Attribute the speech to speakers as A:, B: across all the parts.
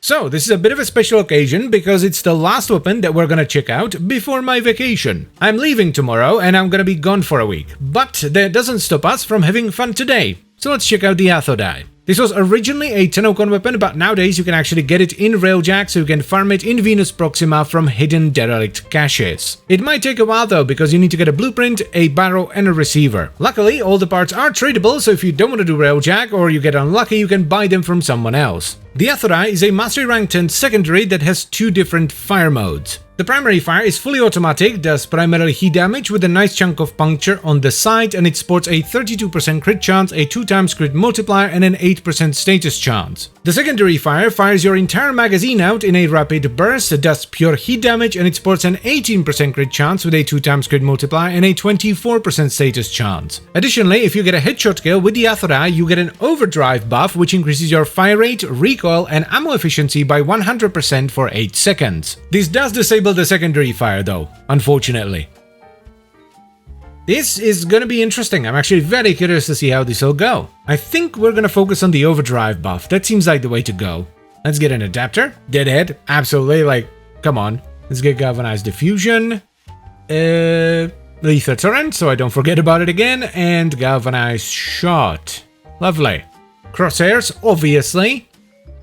A: So, this is a bit of a special occasion because it's the last weapon that we're gonna check out before my vacation. I'm leaving tomorrow and I'm gonna be gone for a week, but that doesn't stop us from having fun today. So let's check out the Athodai. This was originally a Tenokon weapon, but nowadays you can actually get it in Railjack, so you can farm it in Venus Proxima from hidden derelict caches. It might take a while though, because you need to get a blueprint, a barrow, and a receiver. Luckily, all the parts are tradable, so if you don't want to do Railjack or you get unlucky, you can buy them from someone else. The Athodai is a Mastery Rank 10 secondary that has two different fire modes. The primary fire is fully automatic, does primarily heat damage with a nice chunk of puncture on the side, and it sports a 32% crit chance, a 2x crit multiplier, and an 8% status chance. The secondary fire fires your entire magazine out in a rapid burst, does pure heat damage, and it sports an 18% crit chance with a 2x crit multiplier and a 24% status chance. Additionally, if you get a headshot kill with the Athodai, you get an overdrive buff, which increases your fire rate, recoil, and ammo efficiency by 100% for 8 seconds. This does disable the secondary fire though, unfortunately. This is gonna be interesting. I'm actually very curious to see how this will go. I think we're gonna focus on the overdrive buff. That seems like the way to go. Let's get an adapter. Deadhead, absolutely, like, come on. Let's get galvanized diffusion. Lethal torrent, so I don't forget about it again, and galvanized shot. Lovely. Crosshairs, obviously.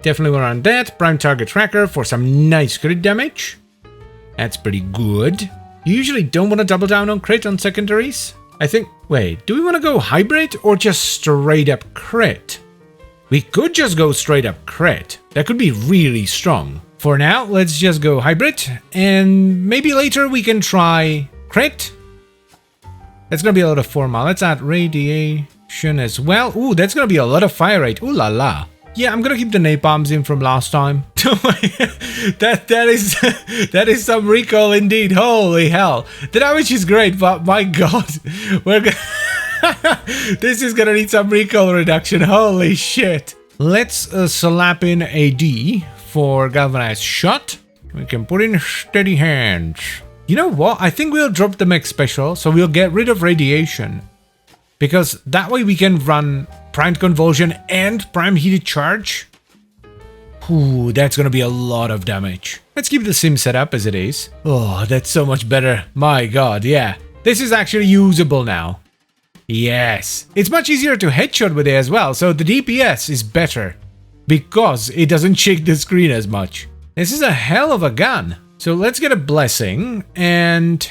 A: Definitely want on that. Prime target tracker for some nice crit damage. That's pretty good. You usually don't want to double down on crit on secondaries. I think, wait, do we want to go hybrid or just straight up crit? We could just go straight up crit. That could be really strong. For now, let's just go hybrid, and maybe later we can try crit. That's gonna be a lot of formal. Let's add radiation as well. Ooh, that's gonna be a lot of fire rate. Ooh la la. Yeah, I'm gonna keep the napalms in from last time. that is some recoil indeed. Holy hell. The damage is great, but my god. This is gonna need some recoil reduction. Holy shit. Let's slap in a D for galvanized shot. We can put in steady hands. You know what? I think we'll drop the mech special, so we'll get rid of radiation. Because that way we can run primed convulsion and prime heated charge. Ooh, that's gonna be a lot of damage. Let's keep the sim set up as it is. Oh, that's so much better. My god, yeah. This is actually usable now. Yes. It's much easier to headshot with it as well, so the DPS is better. Because it doesn't shake the screen as much. This is a hell of a gun. So let's get a blessing and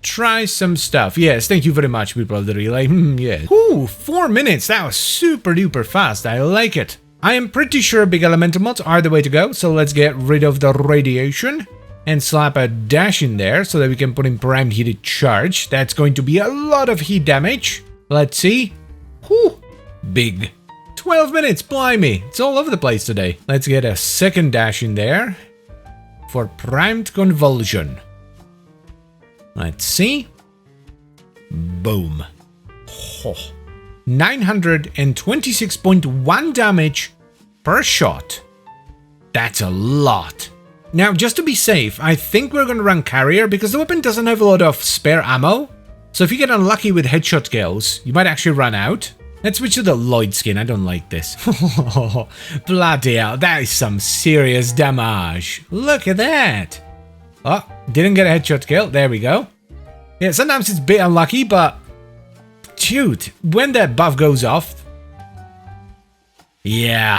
A: try some stuff. Yes, thank you very much, people of the relay. Yeah. Ooh, 4 minutes. That was super duper fast. I like it. I am pretty sure big elemental mods are the way to go. So let's get rid of the radiation and slap a dash in there so that we can put in primed heated charge. That's going to be a lot of heat damage. Let's see. Whew. Big. 12 minutes. Blimey. It's all over the place today. Let's get a second dash in there for primed convulsion. Let's see. Boom. Oh. 926.1 damage per shot. That's a lot. Now, just to be safe, I think we're gonna run carrier because the weapon doesn't have a lot of spare ammo. So if you get unlucky with headshot kills, you might actually run out. Let's switch to the Lloyd skin. I don't like this. Bloody hell, that is some serious damage. Look at that. Oh, didn't get a headshot kill. There we go. Yeah, sometimes it's a bit unlucky, but dude, when that buff goes off. Yeah,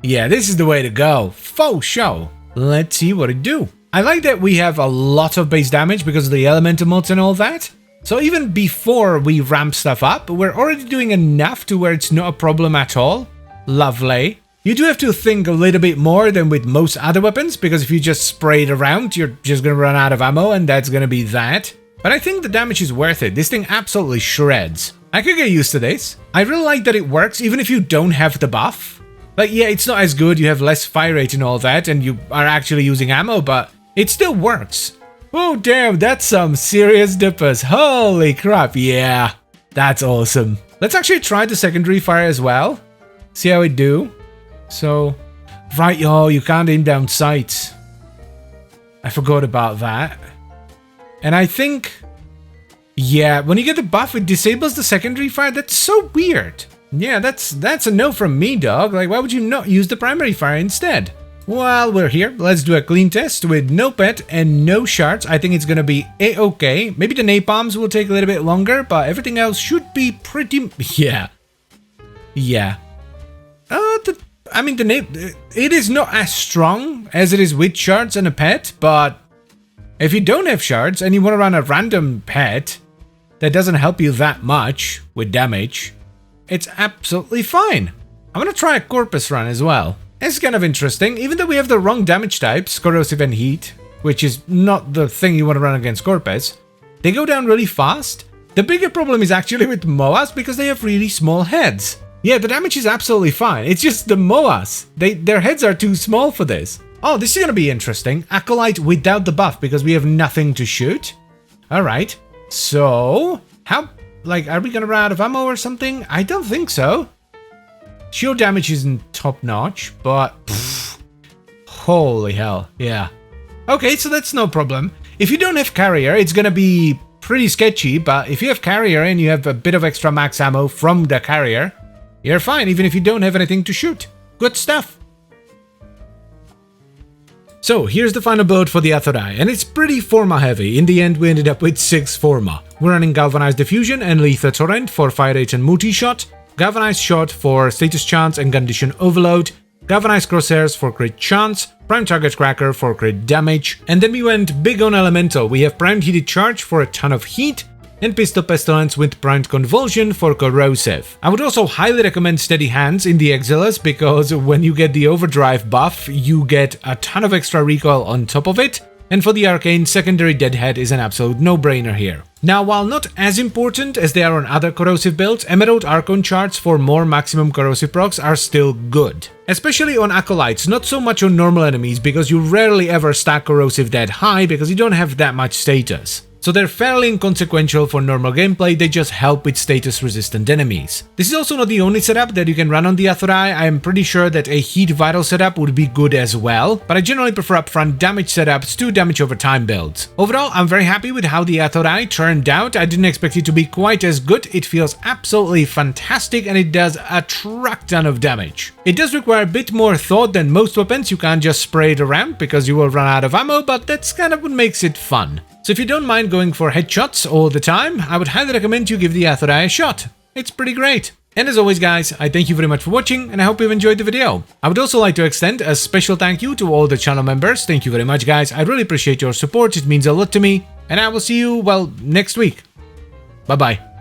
A: this is the way to go. Faux show. Let's see what it do. I like that we have a lot of base damage because of the elemental mods and all that. So even before we ramp stuff up, we're already doing enough to where it's not a problem at all. Lovely. You do have to think a little bit more than with most other weapons, because if you just spray it around, you're just gonna run out of ammo, and that's gonna be that. But I think the damage is worth it. This thing absolutely shreds. I could get used to this. I really like that it works even if you don't have the buff. Like, yeah, it's not as good, you have less fire rate and all that, and you are actually using ammo, but it still works. Oh damn, that's some serious dippers. Holy crap, yeah. That's awesome. Let's actually try the secondary fire as well. See how it do. So, right, yo, you can't aim down sights. I forgot about that. And I think, yeah, when you get the buff, it disables the secondary fire. That's so weird. Yeah, that's a no from me, dog. Like, why would you not use the primary fire instead? While we're here, let's do a clean test with no pet and no shards. I think it's gonna be a-okay. Maybe the napalms will take a little bit longer, but everything else should be pretty... Yeah. Yeah. It is not as strong as it is with shards and a pet, but if you don't have shards and you want to run a random pet that doesn't help you that much with damage, it's absolutely fine. I'm gonna try a Corpus run as well. It's kind of interesting, even though we have the wrong damage types, corrosive and heat, which is not the thing you want to run against Corpus. They go down really fast. The bigger problem is actually with Moas because they have really small heads. Yeah, the damage is absolutely fine. It's just the Moas. Their heads are too small for this. Oh, this is gonna be interesting. Acolyte without the buff because we have nothing to shoot. Alright. So, how... Like, are we gonna run out of ammo or something? I don't think so. Shield damage isn't top-notch, but... Pff, holy hell, yeah. Okay, so that's no problem. If you don't have carrier, it's gonna be pretty sketchy, but if you have carrier and you have a bit of extra max ammo from the carrier, you're fine, even if you don't have anything to shoot. Good stuff. So, here's the final build for the Athodai, and it's pretty Forma heavy. In the end, we ended up with 6 Forma. We're running Galvanized Diffusion and Lethal Torrent for Fire Rate and Multi-Shot, Galvanized Shot for Status Chance and Condition Overload, Galvanized Crosshairs for Crit Chance, Prime Target Cracker for Crit Damage, and then we went big on Elemental. We have Primed Heated Charge for a ton of heat, and Pistol Pestilence with Primed Convulsion for corrosive. I would also highly recommend Steady Hands in the Exiles because when you get the Overdrive buff, you get a ton of extra recoil on top of it, and for the Arcane, Secondary Deadhead is an absolute no-brainer here. Now, while not as important as they are on other corrosive builds, Emerald Archon charts for more maximum corrosive procs are still good. Especially on Acolytes, not so much on normal enemies because you rarely ever stack corrosive that high because you don't have that much status. So they're fairly inconsequential for normal gameplay, they just help with status-resistant enemies. This is also not the only setup that you can run on the Athodai. I am pretty sure that a Heat Vital setup would be good as well, but I generally prefer upfront damage setups to damage over time builds. Overall, I'm very happy with how the Athodai turned out. I didn't expect it to be quite as good. It feels absolutely fantastic and it does a truck ton of damage. It does require a bit more thought than most weapons. You can't just spray it around because you will run out of ammo, but that's kind of what makes it fun. So if you don't mind going for headshots all the time, I would highly recommend you give the Athodai a shot. It's pretty great. And as always guys, I thank you very much for watching and I hope you've enjoyed the video. I would also like to extend a special thank you to all the channel members. Thank you very much guys, I really appreciate your support, it means a lot to me. And I will see you, well, next week. Bye bye.